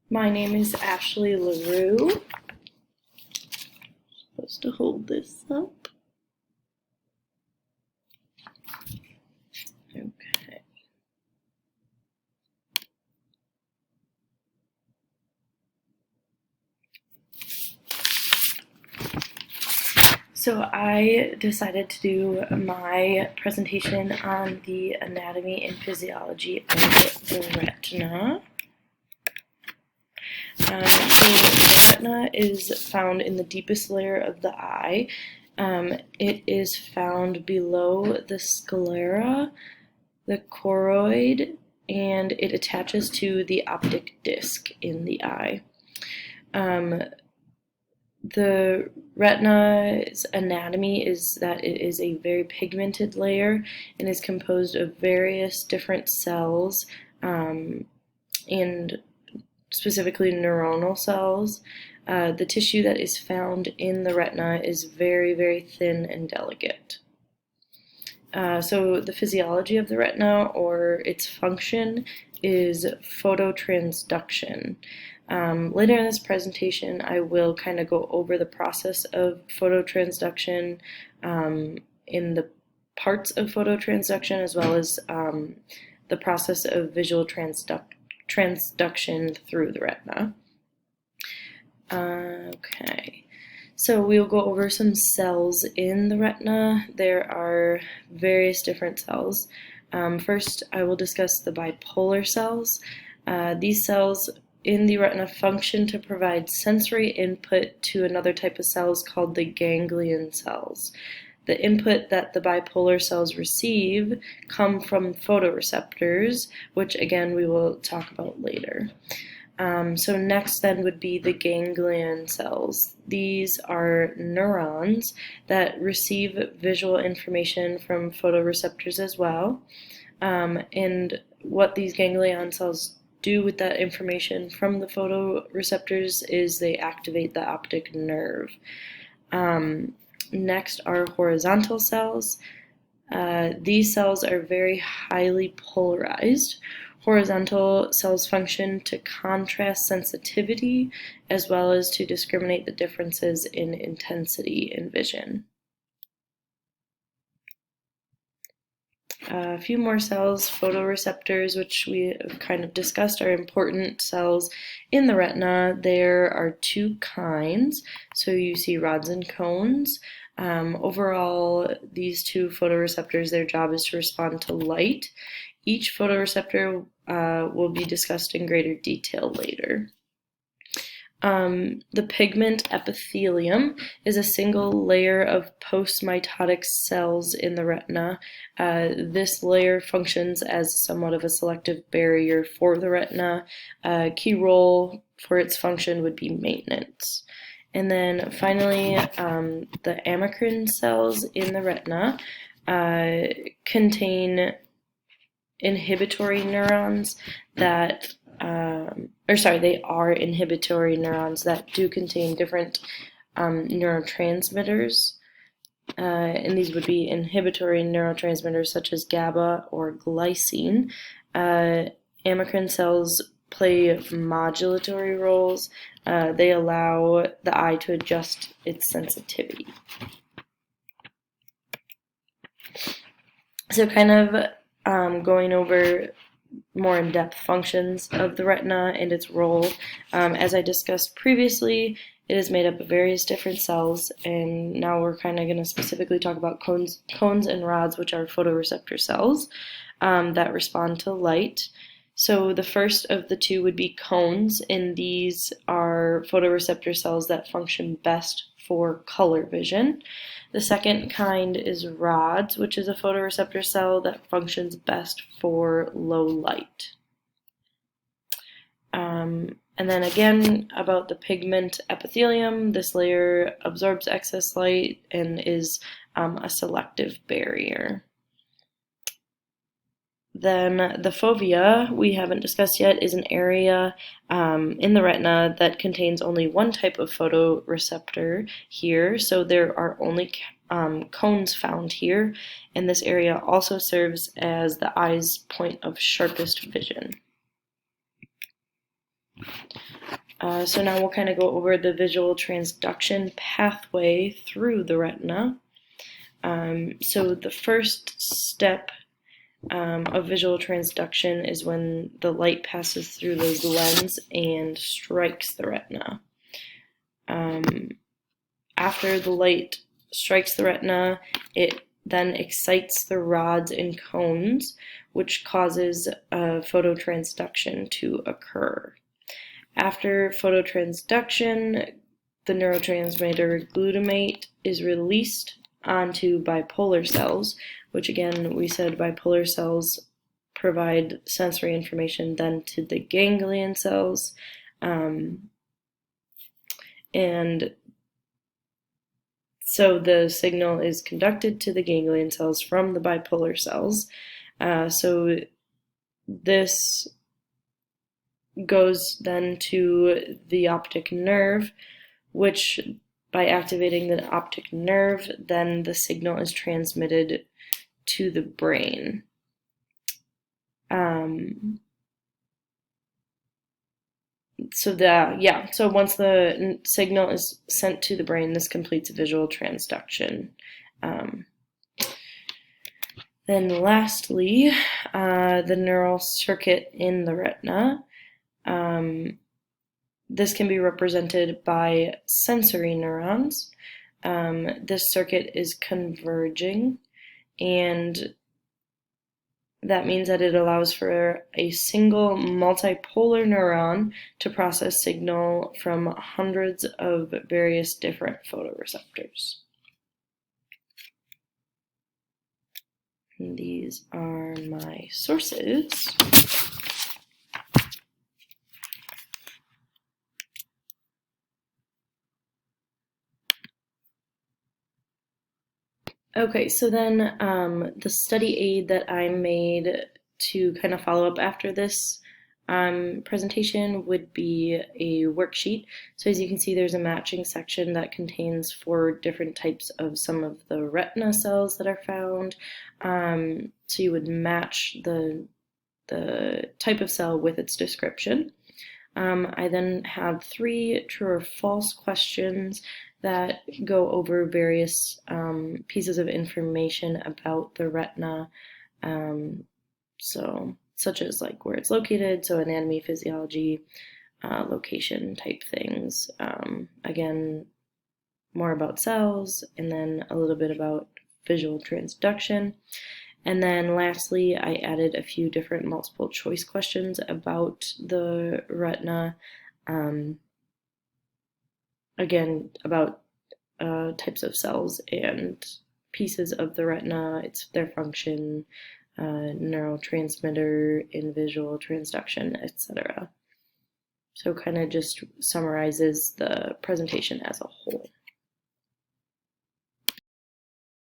My name is Ashley LaRue. Supposed to hold this up. Okay. So I decided to do my presentation on the anatomy and physiology of the retina. So the retina is found in the deepest layer of the eye. It is found below the sclera, the choroid, and it attaches to the optic disc in the eye. The retina's anatomy is that it is a very pigmented layer and is composed of various different cells, and specifically neuronal cells. The tissue that is found in the retina is very, very thin and delicate. So the physiology of the retina, or its function, is phototransduction. Later in this presentation, I will kind of go over the process of phototransduction, in the parts of phototransduction, as well as the process of visual transduction through the retina. Okay. So we'll go over some cells in the retina. There are various different cells. First, I will discuss the bipolar cells. These cells in the retina function to provide sensory input to another type of cells called the ganglion cells. The input that the bipolar cells receive come from photoreceptors, which again we will talk about later. So next then would be the ganglion cells. These are neurons that receive visual information from photoreceptors as well. And what these ganglion cells do with that information from the photoreceptors is they activate the optic nerve. Next are horizontal cells. These cells are very highly polarized. Horizontal cells function to contrast sensitivity as well as to discriminate the differences in intensity in vision. A few more cells, photoreceptors, which we have kind of discussed, are important cells in the retina. There are two kinds. So you see rods and cones. Overall, these two photoreceptors, their job is to respond to light. Each photoreceptor will be discussed in greater detail later. The pigment epithelium is a single layer of postmitotic cells in the retina. This layer functions as somewhat of a selective barrier for the retina. A key role for its function would be maintenance. And then finally, the amacrine cells in the retina contain inhibitory neurons that they are inhibitory neurons that do contain different neurotransmitters, and these would be inhibitory neurotransmitters such as GABA or glycine. Amacrine cells play modulatory roles. They allow the eye to adjust its sensitivity. So kind of going over more in-depth functions of the retina and its role. As I discussed previously, it is made up of various different cells, and now we're kind of going to specifically talk about cones and rods, which are photoreceptor cells that respond to light. So the first of the two would be cones, and these are photoreceptor cells that function best for color vision. The second kind is rods, which is a photoreceptor cell that functions best for low light. And then again, about the pigment epithelium, this layer absorbs excess light and is a selective barrier. Then the fovea, we haven't discussed yet, is an area in the retina that contains only one type of photoreceptor here, so there are only cones found here, and this area also serves as the eye's point of sharpest vision. So now we'll kind of go over the visual transduction pathway through the retina. So the first step of visual transduction is when the light passes through the lens and strikes the retina. After the light strikes the retina, it then excites the rods and cones, which causes phototransduction to occur. After phototransduction, the neurotransmitter glutamate is released onto bipolar cells, which again, we said bipolar cells provide sensory information then to the ganglion cells. And so the signal is conducted to the ganglion cells from the bipolar cells. So this goes then to the optic nerve, which by activating the optic nerve, then the signal is transmitted to the brain. So once the signal is sent to the brain, this completes visual transduction. Then lastly, the neural circuit in the retina. This can be represented by sensory neurons. This circuit is converging, and that means that it allows for a single multipolar neuron to process signal from hundreds of various different photoreceptors. And these are my sources. Okay, so then the study aid that I made to kind of follow up after this presentation would be a worksheet. So as you can see, there's a matching section that contains 4 different types of some of the retina cells that are found. So you would match the type of cell with its description. I then had 3 true or false questions that go over various pieces of information about the retina, such as like where it's located, so anatomy, physiology, location type things. Again, more about cells, and then a little bit about visual transduction. And then lastly, I added a few different multiple choice questions about the retina. Again, about types of cells and pieces of the retina, their function, neurotransmitter, in visual transduction, etc. So kind of just summarizes the presentation as a whole.